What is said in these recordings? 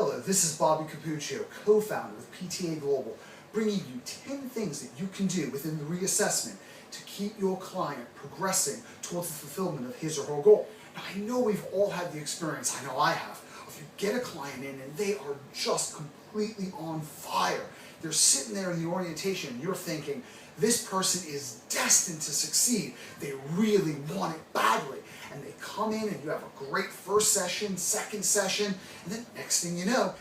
Hello, this is Bobby Cappuccio, co-founder of PTA Global, bringing you 10 things that you can do within the reassessment to keep your client progressing towards the fulfillment of his or her goal. Now, I know we've all had the experience, I know I have, of you get a client in and they are just completely on fire. They're sitting there in the orientation and you're thinking, this person is destined to succeed. They really want it badly. And they come in and you have a great first session, second session, and then next thing you know,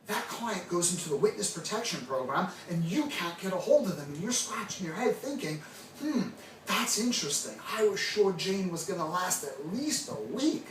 that client goes into the witness protection program and you can't get a hold of them and you're scratching your head thinking, that's interesting. I was sure Jane was going to last at least a week.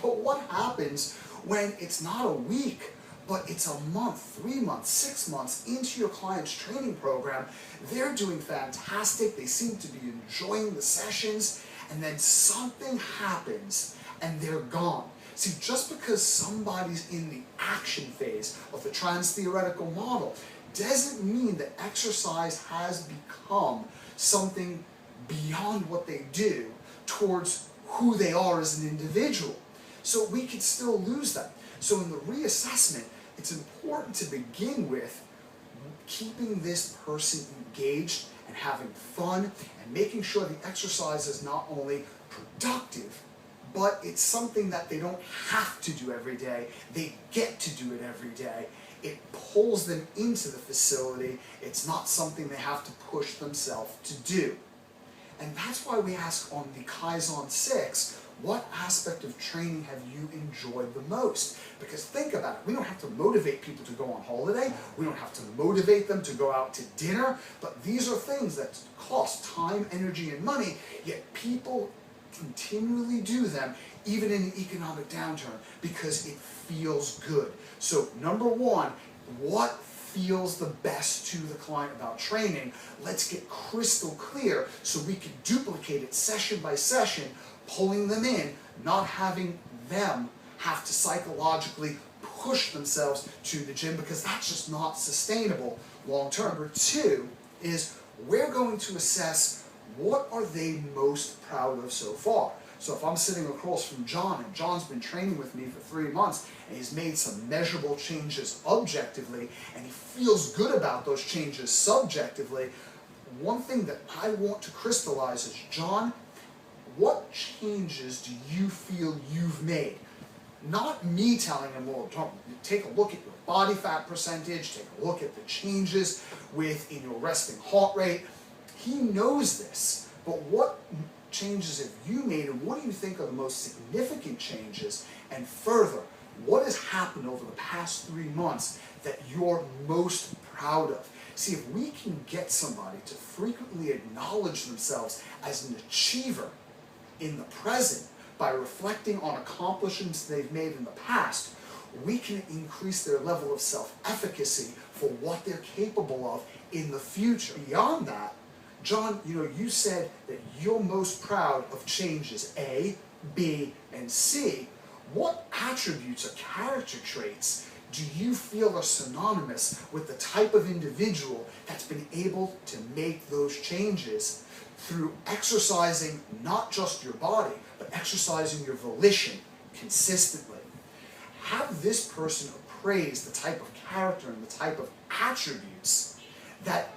But what happens when it's not a week, but it's a month, 3 months, 6 months into your client's training program? They're doing fantastic, they seem to be enjoying the sessions, and then something happens and they're gone. See, just because somebody's in the action phase of the trans-theoretical model doesn't mean that exercise has become something beyond what they do towards who they are as an individual. So we could still lose them. So in the reassessment, it's important to begin with keeping this person engaged and having fun and making sure the exercise is not only productive, but it's something that they don't have to do every day. They get to do it every day. It pulls them into the facility. It's not something they have to push themselves to do. And that's why we ask on the Kaizen 6, what aspect of training have you enjoyed the most? Because think about it, we don't have to motivate people to go on holiday, we don't have to motivate them to go out to dinner, but these are things that cost time, energy, and money, yet people continually do them even in an economic downturn because it feels good. So number one, what feels the best to the client about training? Let's get crystal clear so we can duplicate it session by session, pulling them in, not having them have to psychologically push themselves to the gym because that's just not sustainable long term. Number two is we're going to assess what are they most proud of so far. So if I'm sitting across from John and John's been training with me for 3 months and he's made some measurable changes objectively and he feels good about those changes subjectively, one thing that I want to crystallize is, John, what changes do you feel you've made? Not me telling him, well, take a look at your body fat percentage, take a look at the changes in your resting heart rate. He knows this, but what changes have you made and what do you think are the most significant changes? And further, what has happened over the past 3 months that you're most proud of? See, if we can get somebody to frequently acknowledge themselves as an achiever in the present by reflecting on accomplishments they've made in the past, we can increase their level of self-efficacy for what they're capable of in the future. Beyond that, John, you said that you're most proud of changes A, B, and C. What attributes or character traits do you feel are synonymous with the type of individual that's been able to make those changes through exercising not just your body, but exercising your volition consistently? Have this person appraise the type of character and the type of attributes that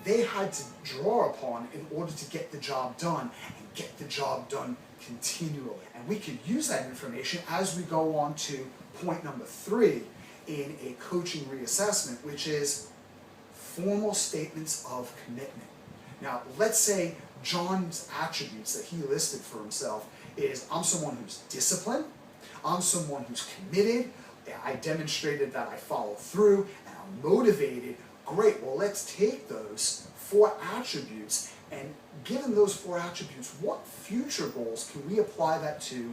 they had to draw upon in order to get the job done and get the job done continually. And we could use that information as we go on to point number 3 in a coaching reassessment, which is formal statements of commitment. Now, let's say John's attributes that he listed for himself is, I'm someone who's disciplined, I'm someone who's committed, I demonstrated that I follow through, and I'm motivated. Great, well, let's take those 4 attributes, and given those 4 attributes, what future goals can we apply that to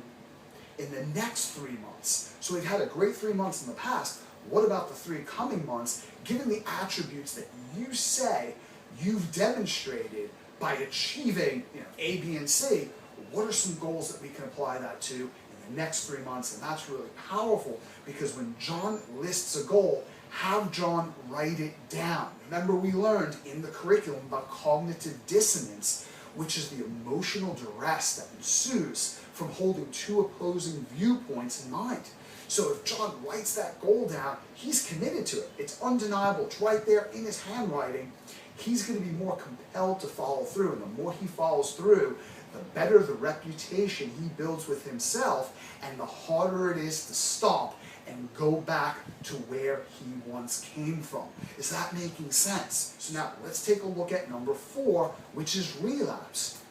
in the next 3 months? So we've had a great 3 months in the past. What about the 3 coming months? Given the attributes that you say you've demonstrated by achieving A, B, and C, what are some goals that we can apply that to in the next 3 months? And that's really powerful because when John lists a goal, have John write it down. Remember, we learned in the curriculum about cognitive dissonance, which is the emotional duress that ensues from holding two opposing viewpoints in mind. So if John writes that goal down, he's committed to it. It's undeniable. It's right there in his handwriting. He's going to be more compelled to follow through. And the more he follows through, the better the reputation he builds with himself, and the harder it is to stop and go back to where he once came from. Is that making sense? So now let's take a look at number 4, which is relapse.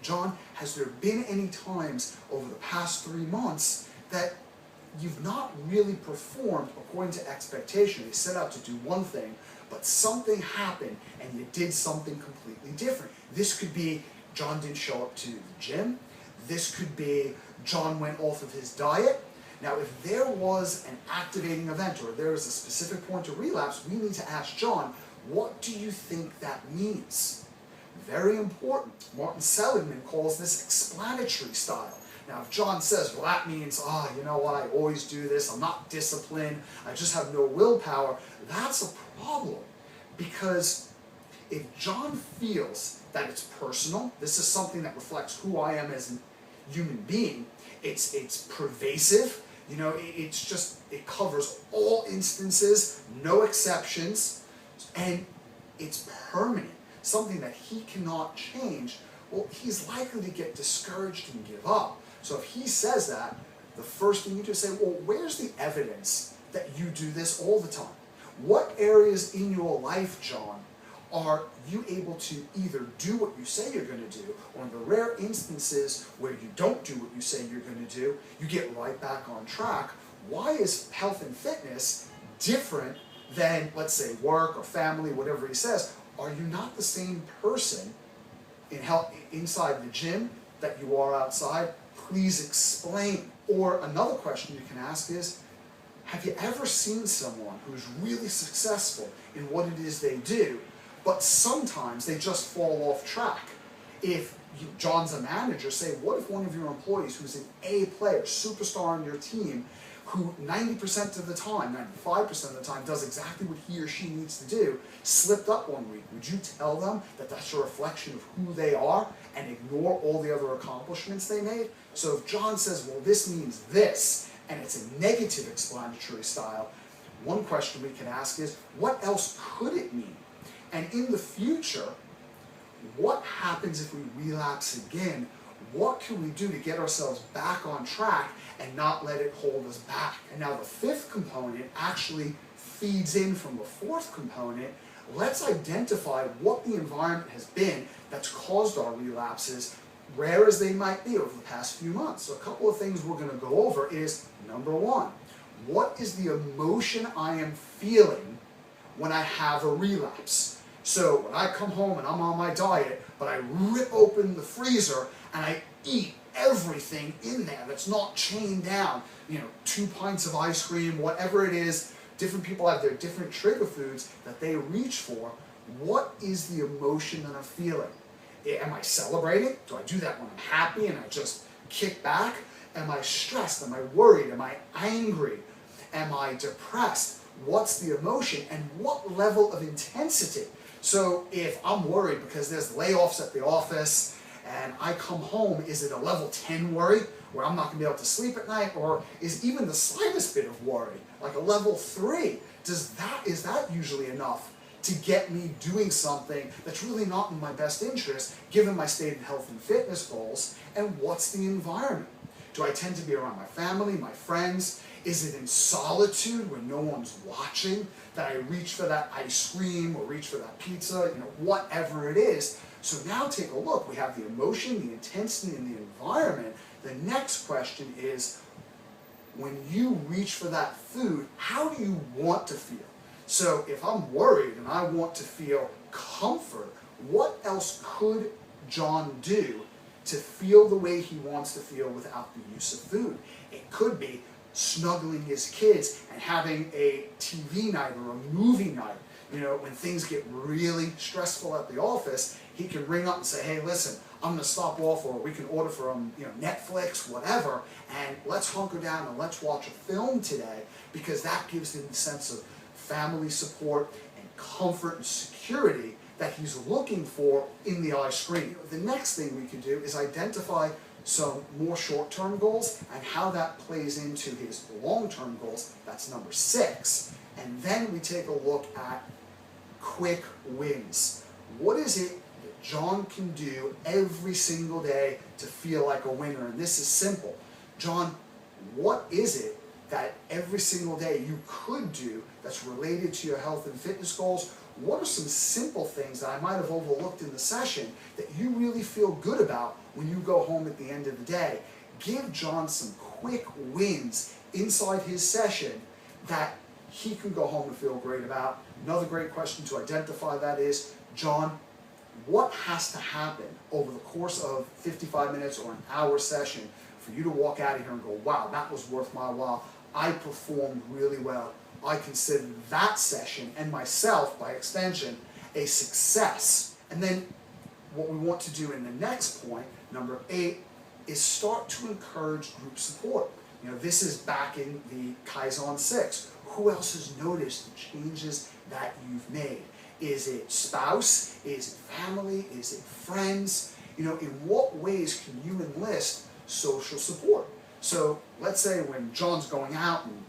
John, has there been any times over the past 3 months that you've not really performed according to expectation? You set out to do one thing, but something happened and you did something completely different. This could be John didn't show up to the gym. This could be John went off of his diet. Now, if there was an activating event or there is a specific point of relapse, we need to ask John, what do you think that means? Very important. Martin Seligman calls this explanatory style. Now, if John says, well, that means, you know what, I always do this, I'm not disciplined, I just have no willpower, that's a problem. Because if John feels that it's personal, this is something that reflects who I am as a human being, it's pervasive, you know, it covers all instances, no exceptions, and it's permanent, something that he cannot change, well, he's likely to get discouraged and give up. So if he says that, the first thing you do is say, well, where's the evidence that you do this all the time? What areas in your life, John, are you able to either do what you say you're going to do, or in the rare instances where you don't do what you say you're going to do, you get right back on track? Why is health and fitness different than, let's say, work or family, whatever he says? Are you not the same person inside the gym that you are outside? Please explain. Or another question you can ask is, have you ever seen someone who's really successful in what it is they do, but sometimes they just fall off track? If John's a manager, say, what if one of your employees who's an A player, superstar on your team, who 90% of the time, 95% of the time, does exactly what he or she needs to do, slipped up one week? Would you tell them that that's a reflection of who they are and ignore all the other accomplishments they made? So if John says, well, this means this, and it's a negative explanatory style, one question we can ask is, what else could it mean? And in the future, what happens if we relapse again? What can we do to get ourselves back on track and not let it hold us back? And now the 5th component actually feeds in from the 4th component. Let's identify what the environment has been that's caused our relapses, rare as they might be over the past few months. So a couple of things we're going to go over is, number 1, what is the emotion I am feeling when I have a relapse? So when I come home and I'm on my diet, but I rip open the freezer and I eat everything in there that's not chained down, 2 pints of ice cream, whatever it is, different people have their different trigger foods that they reach for. What is the emotion that I'm feeling? Am I celebrating? Do I do that when I'm happy and I just kick back? Am I stressed? Am I worried? Am I angry? Am I depressed? What's the emotion and what level of intensity? So if I'm worried because there's layoffs at the office and I come home, is it a level 10 worry where I'm not going to be able to sleep at night? Or is even the slightest bit of worry, like a level 3, is that usually enough to get me doing something that's really not in my best interest given my stated health and fitness goals? And what's the environment? Do I tend to be around my family, my friends? Is it in solitude when no one's watching that I reach for that ice cream or reach for that pizza, whatever it is? So now take a look. We have the emotion, the intensity, and the environment. The next question is, when you reach for that food, how do you want to feel? So if I'm worried and I want to feel comfort, what else could John do to feel the way he wants to feel without the use of food? It could be snuggling his kids and having a TV night or a movie night. When things get really stressful at the office, he can ring up and say, hey, listen, I'm going to stop off, or we can order from Netflix, whatever, and let's hunker down and let's watch a film today, because that gives him a sense of family support and comfort and security that he's looking for in the eye screen. The next thing we could do is identify some more short-term goals and how that plays into his long-term goals. That's number 6. And then we take a look at quick wins. What is it that John can do every single day to feel like a winner? And this is simple. John, what is it that every single day you could do that's related to your health and fitness goals? What are some simple things that I might have overlooked in the session that you really feel good about when you go home at the end of the day? Give John some quick wins inside his session that he can go home and feel great about. Another great question to identify that is, John, what has to happen over the course of 55 minutes or an hour session for you to walk out of here and go, wow, that was worth my while. I performed really well. I consider that session and myself, by extension, a success. And then what we want to do in the next point, number 8, is start to encourage group support. You know, this is back in the Kaizen 6. Who else has noticed the changes that you've made? Is it spouse? Is it family? Is it friends? You know, in what ways can you enlist social support? So let's say when John's going out and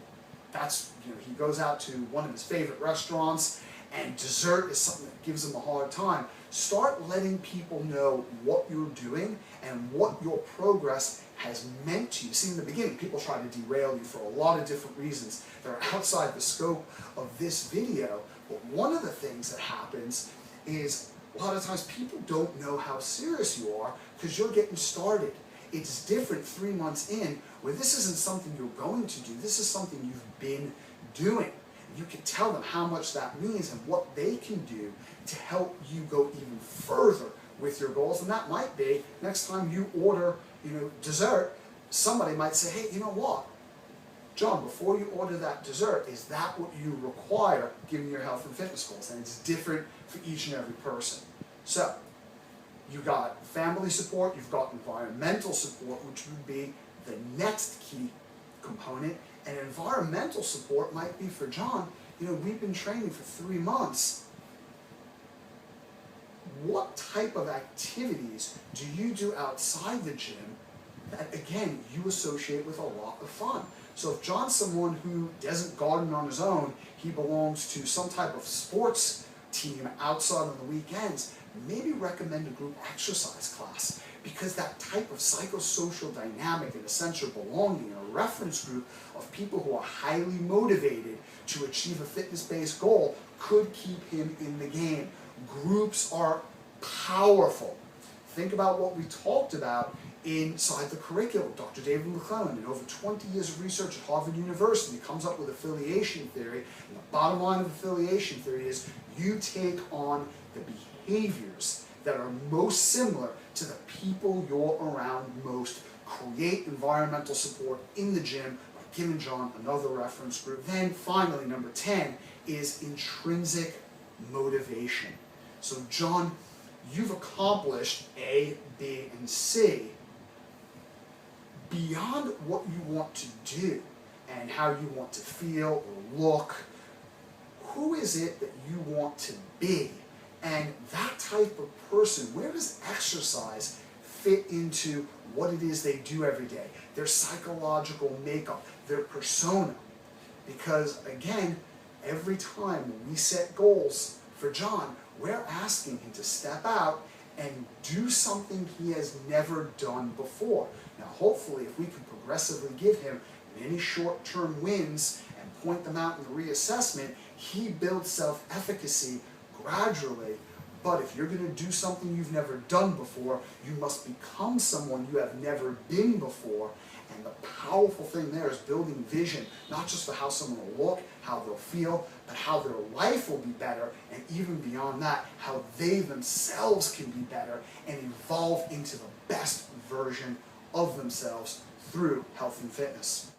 he goes out to one of his favorite restaurants and dessert is something that gives him a hard time. Start letting people know what you're doing and what your progress has meant to you. See, in the beginning, people try to derail you for a lot of different reasons that are outside the scope of this video. But one of the things that happens is a lot of times people don't know how serious you are because you're getting started. It's different 3 months in, where this isn't something you're going to do. This is something you've been doing. You can tell them how much that means and what they can do to help you go even further with your goals. And that might be, next time you order, dessert, somebody might say, hey, you know what? John, before you order that dessert, is that what you require given your health and fitness goals? And it's different for each and every person. So, you've got family support, you've got environmental support, which would be the next key component. And environmental support might be for John, we've been training for 3 months. What type of activities do you do outside the gym that, again, you associate with a lot of fun? So if John's someone who doesn't garden on his own, he belongs to some type of sports team outside on the weekends, maybe recommend a group exercise class, because that type of psychosocial dynamic and a sense of belonging, a reference group of people who are highly motivated to achieve a fitness-based goal could keep him in the game. Groups are powerful. Think about what we talked about inside the curriculum. Dr. David McClellan, in over 20 years of research at Harvard University, comes up with affiliation theory. And the bottom line of affiliation theory is you take on the behaviors that are most similar to the people you're around most. Create environmental support in the gym by giving John another reference group. Then finally, number 10 is intrinsic motivation. So John, you've accomplished A, B, and C. Beyond what you want to do and how you want to feel or look, who is it that you want to be? And that type of person, where does exercise fit into what it is they do every day? Their psychological makeup, their persona. Because again, every time when we set goals for John, we're asking him to step out and do something he has never done before. Now hopefully if we can progressively give him many short-term wins and point them out in the reassessment, he builds self-efficacy gradually. But if you're going to do something you've never done before, you must become someone you have never been before. And the powerful thing there is building vision, not just for how someone will look, how they'll feel, but how their life will be better, and even beyond that, how they themselves can be better and evolve into the best version of themselves through health and fitness.